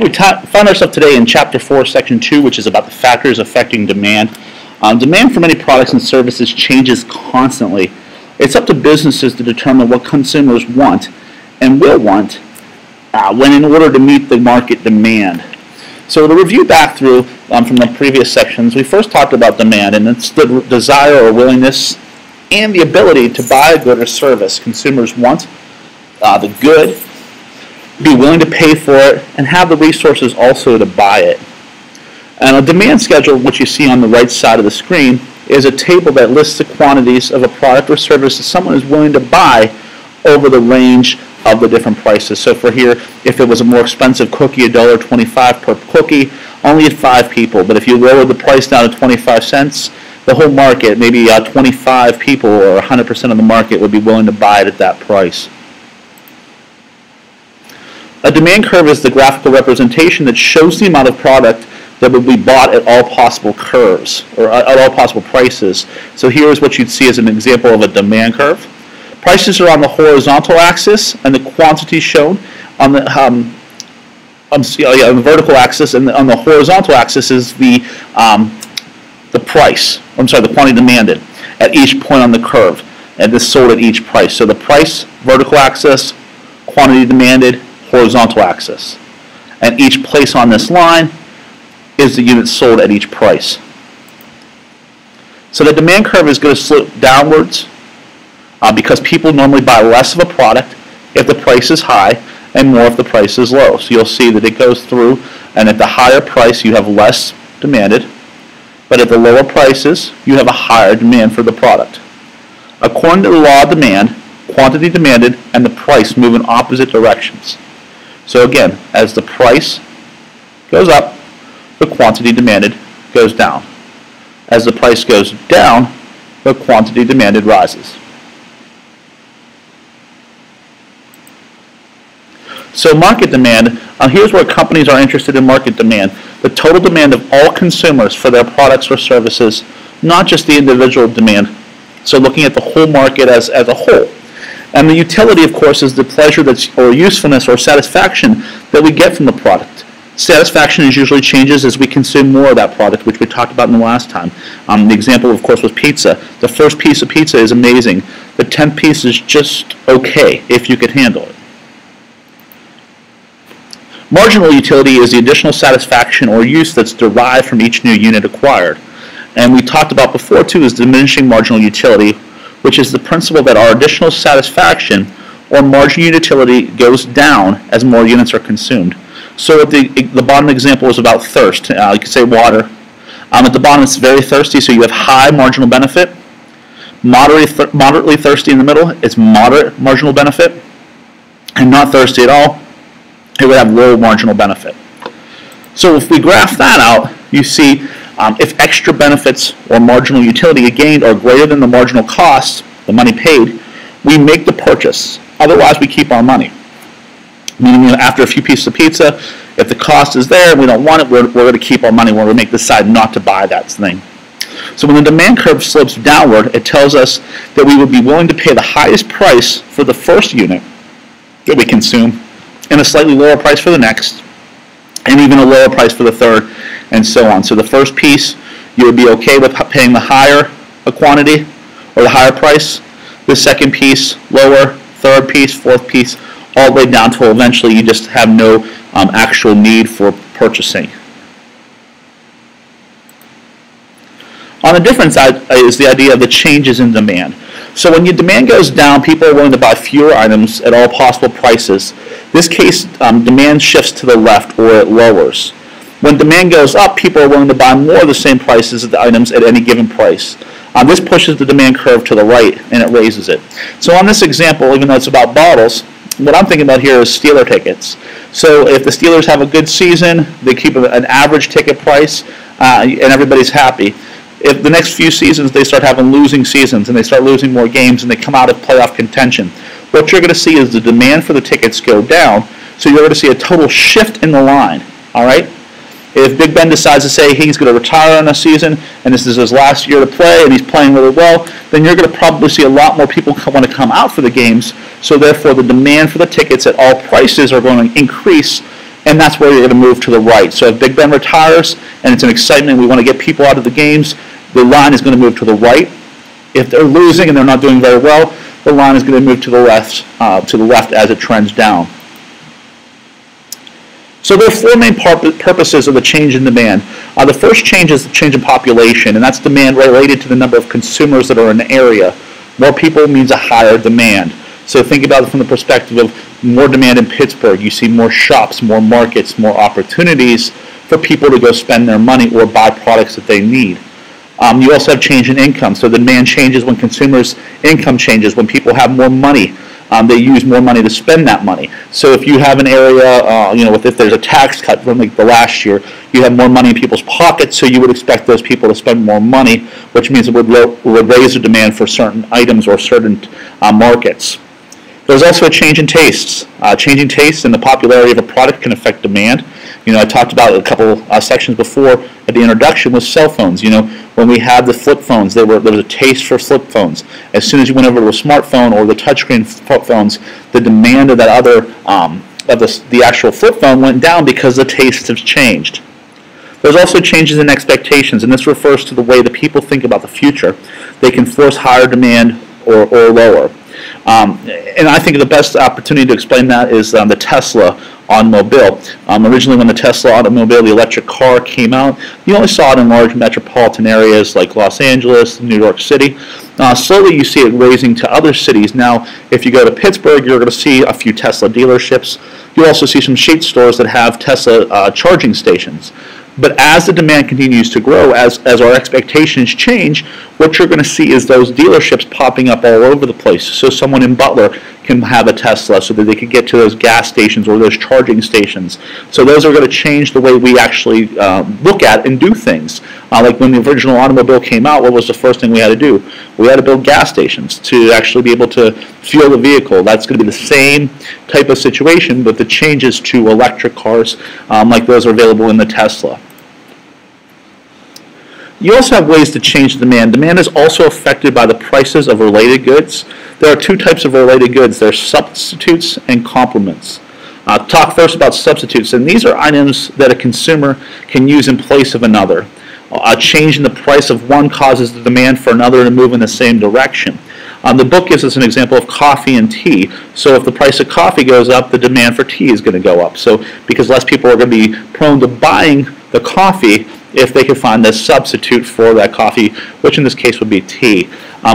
We find ourselves today in Chapter 4, Section 2, which is about the factors affecting demand. Demand for many products and services changes constantly. It's up to businesses to determine what consumers want and will want when in order to meet the market demand. So to review back through from the previous sections, we first talked about demand, and it's the desire or willingness and the ability to buy a good or service. Consumers want the good, be willing to pay for it, and have the resources also to buy it. And a demand schedule, which you see on the right side of the screen, is a table that lists the quantities of a product or service that someone is willing to buy over the range of the different prices. So for here, if it was a more expensive cookie, $1.25 per cookie, only at 5 people. But if you lower the price down to 25 cents, the whole market, maybe 25 people or 100% of the market would be willing to buy it at that price. A demand curve is the graphical representation that shows the amount of product that would be bought at all possible curves, or at all possible prices. So here is what you'd see as an example of a demand curve. Prices are on the horizontal axis, and the quantity shown on the vertical axis, and on the horizontal axis is the price. The quantity demanded at each point on the curve, and this sold at each price. So the price, vertical axis, quantity demanded, horizontal axis, and each place on this line is the unit sold at each price. So the demand curve is going to slope downwards because people normally buy less of a product if the price is high and more if the price is low. So you'll see that it goes through, and at the higher price you have less demanded, but at the lower prices you have a higher demand for the product. According to the law of demand, quantity demanded and the price move in opposite directions. So again, as the price goes up, the quantity demanded goes down. As the price goes down, the quantity demanded rises. So market demand, here's where companies are interested in market demand. The total demand of all consumers for their products or services, not just the individual demand. So looking at the whole market as a whole. And the utility, of course, is the pleasure or usefulness or satisfaction that we get from the product. Satisfaction is usually changes as we consume more of that product, which we talked about in the last time. The example, of course, was pizza. The first piece of pizza is amazing. The 10th piece is just okay if you could handle it. Marginal utility is the additional satisfaction or use that's derived from each new unit acquired. And we talked about before, too, is diminishing marginal utility, which is the principle that our additional satisfaction or marginal utility goes down as more units are consumed. So at the bottom example is about thirst. You could say water. At the bottom it's very thirsty, so you have high marginal benefit. Moderately thirsty in the middle, it's moderate marginal benefit. And not thirsty at all, it would have low marginal benefit. So if we graph that out, you see if extra benefits or marginal utility gained are greater than the marginal cost, the money paid, we make the purchase. Otherwise, we keep our money. Meaning, after a few pieces of pizza, if the cost is there and we don't want it, we're going to keep our money. We're going to decide not to buy that thing. So when the demand curve slopes downward, it tells us that we would be willing to pay the highest price for the first unit that we consume, and a slightly lower price for the next, and even a lower price for the third, and so on. So the first piece, you would be okay with paying the higher quantity or the higher price. The second piece, lower. Third piece, fourth piece, all the way down till eventually you just have no actual need for purchasing. On the different side is the idea of the changes in demand. So when your demand goes down, people are willing to buy fewer items at all possible prices. In this case, demand shifts to the left or it lowers. When demand goes up, people are willing to buy more of the same prices of the items at any given price. This pushes the demand curve to the right and it raises it. So on this example, even though it's about bottles, what I'm thinking about here is Steeler tickets. So if the Steelers have a good season, they keep an average ticket price and everybody's happy. If the next few seasons they start having losing seasons and they start losing more games and they come out of playoff contention, what you're going to see is the demand for the tickets go down, so you're going to see a total shift in the line, all right? If Big Ben decides to say he's going to retire on a season and this is his last year to play and he's playing really well, then you're going to probably see a lot more people want to come out for the games, so therefore the demand for the tickets at all prices are going to increase and that's where you're going to move to the right. So if Big Ben retires and it's an excitement, we want to get people out of the games, the line is going to move to the right. If they're losing and they're not doing very well, the line is going to move to the left as it trends down. So there are four main purposes of the change in demand. The first change is the change in population, and that's demand related to the number of consumers that are in the area. More people means a higher demand. So think about it from the perspective of more demand in Pittsburgh. You see more shops, more markets, more opportunities for people to go spend their money or buy products that they need. You also have change in income. So the demand changes when consumers' income changes. When people have more money, they use more money to spend that money. So if you have an area, if there's a tax cut from like the last year, you have more money in people's pockets, so you would expect those people to spend more money, which means it would raise the demand for certain items or certain markets. There's also a change in tastes. Changing tastes and the popularity of a product can affect demand. I talked about a couple sections before at the introduction with cell phones. When we had the flip phones, there was a taste for flip phones. As soon as you went over to a smartphone or the touchscreen flip phones, the demand of that other, the actual flip phone went down because the taste has changed. There's also changes in expectations, and this refers to the way that people think about the future. They can force higher demand or lower. And I think the best opportunity to explain that is the Tesla automobile. Originally, when the Tesla automobile, the electric car, came out, you only saw it in large metropolitan areas like Los Angeles, New York City. Slowly, you see it raising to other cities. Now, if you go to Pittsburgh, you're going to see a few Tesla dealerships. You'll also see some shade stores that have Tesla charging stations. But as the demand continues to grow, as our expectations change, what you're going to see is those dealerships popping up all over the place. So someone in Butler can have a Tesla so that they can get to those gas stations or those charging stations. So those are going to change the way we actually look at and do things. Like when the original automobile came out, what was the first thing we had to do? We had to build gas stations to actually be able to fuel the vehicle. That's going to be the same type of situation, but the changes to electric cars like those are available in the Tesla. You also have ways to change demand. Demand is also affected by the prices of related goods. There are two types of related goods. There's substitutes and complements. Talk first about substitutes, and these are items that a consumer can use in place of another. A change in the price of one causes the demand for another to move in the same direction. The book gives us an example of coffee and tea. So if the price of coffee goes up, the demand for tea is going to go up. So because less people are going to be prone to buying the coffee if they can find a substitute for that coffee, which in this case would be tea.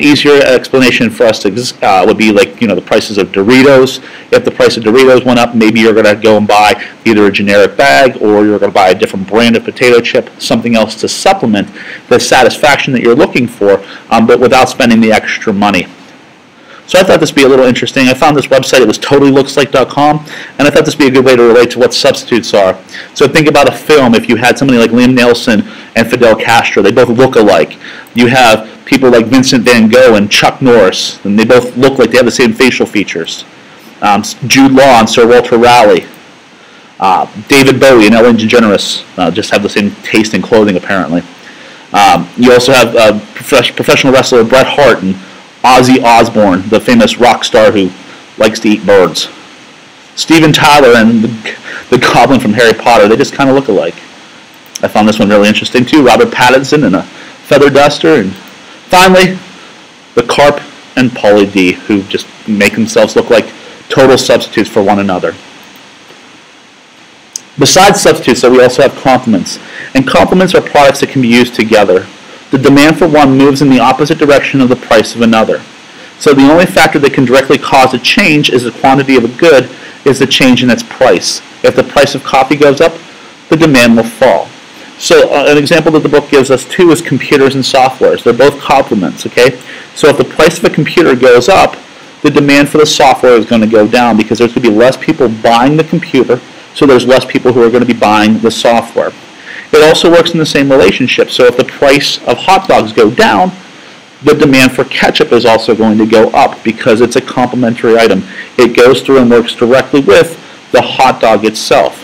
Easier explanation for us would be like the prices of Doritos. If the price of Doritos went up, maybe you're going to go and buy either a generic bag or you're going to buy a different brand of potato chip, something else to supplement the satisfaction that you're looking for, but without spending the extra money. So I thought this would be a little interesting. I found this website, it was totallylookslike.com, and I thought this would be a good way to relate to what substitutes are. So think about a film. If you had somebody like Liam Neeson and Fidel Castro, they both look alike. You have people like Vincent van Gogh and Chuck Norris, and they both look like they have the same facial features. Jude Law and Sir Walter Raleigh. David Bowie and Ellen DeGeneres just have the same taste in clothing, apparently. You also have professional wrestler Bret Hart and Ozzy Osbourne, the famous rock star who likes to eat birds. Steven Tyler and the Goblin from Harry Potter, they just kind of look alike. I found this one really interesting too. Robert Pattinson and a feather duster. And finally, the Carp and Pauly D, who just make themselves look like total substitutes for one another. Besides substitutes, we also have complements. And complements are products that can be used together. The demand for one moves in the opposite direction of the price of another. So the only factor that can directly cause a change is the quantity of a good is the change in its price. If the price of coffee goes up, the demand will fall. So an example that the book gives us too is computers and softwares. They're both complements, okay? So if the price of a computer goes up, the demand for the software is going to go down because there's going to be less people buying the computer, so there's less people who are going to be buying the software. It also works in the same relationship. So if the price of hot dogs go down, the demand for ketchup is also going to go up because it's a complementary item. It goes through and works directly with the hot dog itself.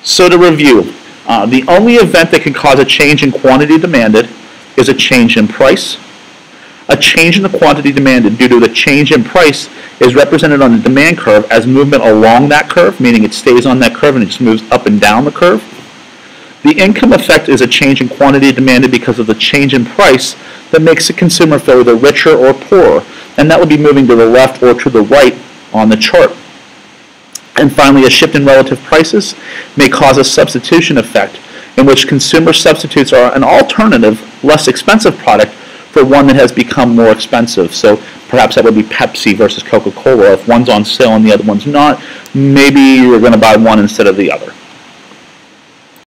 So to review, the only event that can cause a change in quantity demanded is a change in price. A change in the quantity demanded due to the change in price is represented on the demand curve as movement along that curve, meaning it stays on that curve and it just moves up and down the curve. The income effect is a change in quantity demanded because of the change in price that makes the consumer feel either richer or poorer, and that would be moving to the left or to the right on the chart. And finally, a shift in relative prices may cause a substitution effect in which consumer substitutes are an alternative, less expensive product for one that has become more expensive. So perhaps that would be Pepsi versus Coca-Cola. If one's on sale and the other one's not, maybe you're going to buy one instead of the other.